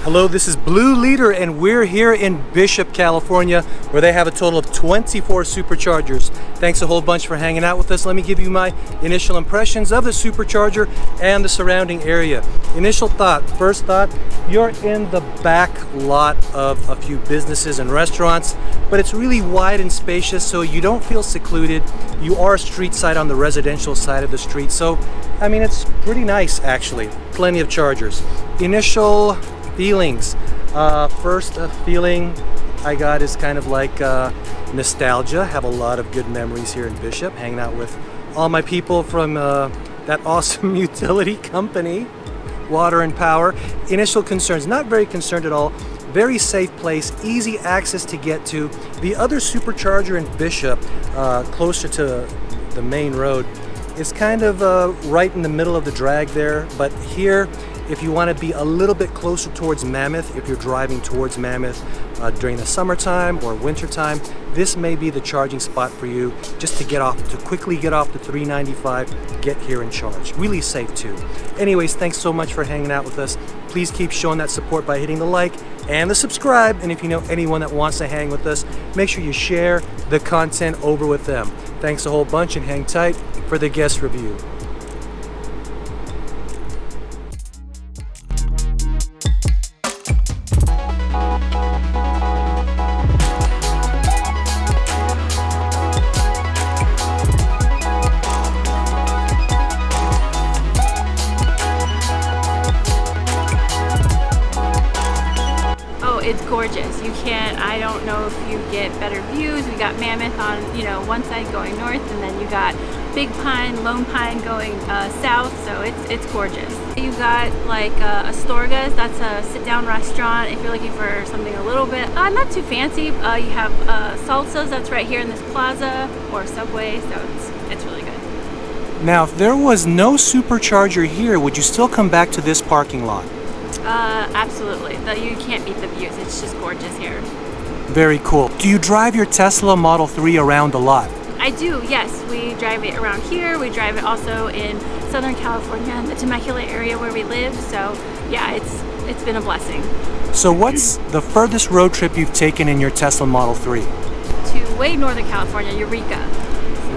Hello, this is Blue Leader, and we're here in Bishop, California, where they have a total of 24 superchargers. Thanks a whole bunch for hanging out with us. Let me give you my initial impressions of the supercharger and the surrounding area. Initial thought, first thought, you're in the back lot of a few businesses and restaurants, but it's really wide and spacious, so you don't feel secluded. You are street side on the residential side of the street, so I mean, it's pretty nice actually. Plenty of chargers. Initial feelings. First feeling I got is kind of like nostalgia. Have a lot of good memories here in Bishop, hanging out with all my people from that awesome utility company, Water and Power. Initial concerns, not very concerned at all. Very safe place, easy access to get to. The other supercharger in Bishop, closer to the main road, is kind of right in the middle of the drag there, but here, if you want to be a little bit closer towards Mammoth, if you're driving towards Mammoth during the summertime or wintertime, this may be the charging spot for you, just to quickly get off the 395, get here and charge. Really safe too. Anyways, thanks so much for hanging out with us. Please keep showing that support by hitting the like and the subscribe. And if you know anyone that wants to hang with us, make sure you share the content over with them. Thanks a whole bunch, and hang tight for the guest review. It's gorgeous. I don't know if you get better views. We got Mammoth on, one side going north, and then you got Big Pine, Lone Pine going south, so it's gorgeous. You got like Astorga's, that's a sit-down restaurant if you're looking for something a little bit, not too fancy. You have Salsa's, that's right here in this plaza, or Subway, so it's really good. Now, if there was no supercharger here, would you still come back to this parking lot? Absolutely. You can't beat the views. It's just gorgeous here. Very cool. Do you drive your Tesla Model 3 around a lot? I do, yes. We drive it around here. We drive it also in Southern California, in the Temecula area where we live. So yeah, it's been a blessing. So what's the furthest road trip you've taken in your Tesla Model 3? To way Northern California, Eureka.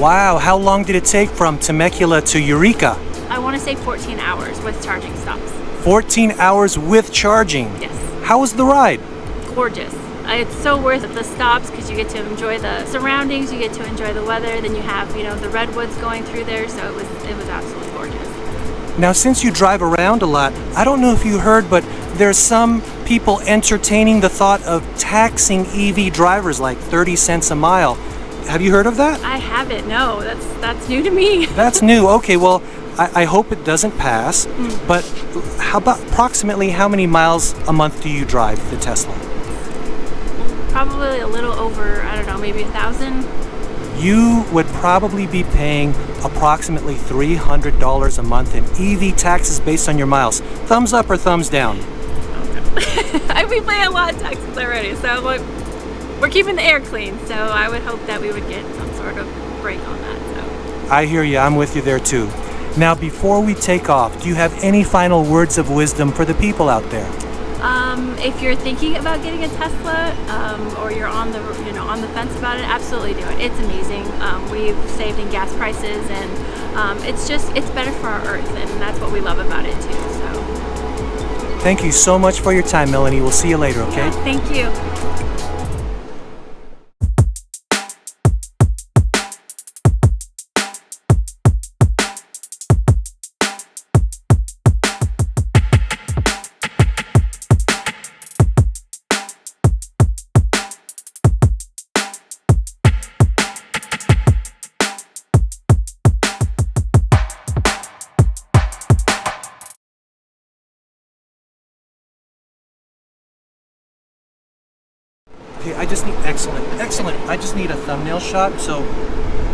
Wow, how long did it take from Temecula to Eureka? I want to say 14 hours with charging stops. 14 hours with charging? Yes. How was the ride? Gorgeous. It's so worth the stops because you get to enjoy the surroundings, you get to enjoy the weather, then you have, the redwoods going through there, so it was absolutely gorgeous. Now, since you drive around a lot, I don't know if you heard, but there's some people entertaining the thought of taxing EV drivers like 30 cents a mile. Have you heard of that? I haven't, no. That's new to me. That's new. Okay, well, I hope it doesn't pass, but approximately how many miles a month do you drive the Tesla? Probably a little over, I don't know, maybe 1,000. You would probably be paying approximately $300 a month in EV taxes based on your miles. Thumbs up or thumbs down? Okay. We pay a lot of taxes already, so we're keeping the air clean, so I would hope that we would get some sort of break on that. So I hear you. I'm with you there too. Now, before we take off, do you have any final words of wisdom for the people out there? If you're thinking about getting a Tesla, or you're on the fence about it, absolutely do it. It's amazing. We've saved in gas prices, and it's better for our earth, and that's what we love about it too. So thank you so much for your time, Melanie. We'll see you later, okay? Yeah, thank you. Okay, I just need, excellent. I just need a thumbnail shot, so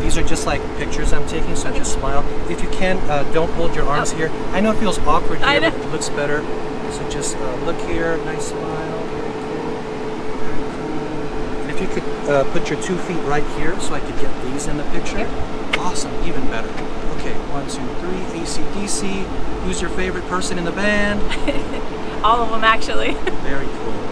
these are just like pictures I'm taking, so just smile. If you can, don't hold your arms here. I know it feels awkward here, but it looks better. So just look here, nice smile. And if you could put your 2 feet right here so I could get these in the picture. Awesome, even better. Okay, 1, 2, 3, AC/DC. Who's your favorite person in the band? All of them actually. Very cool.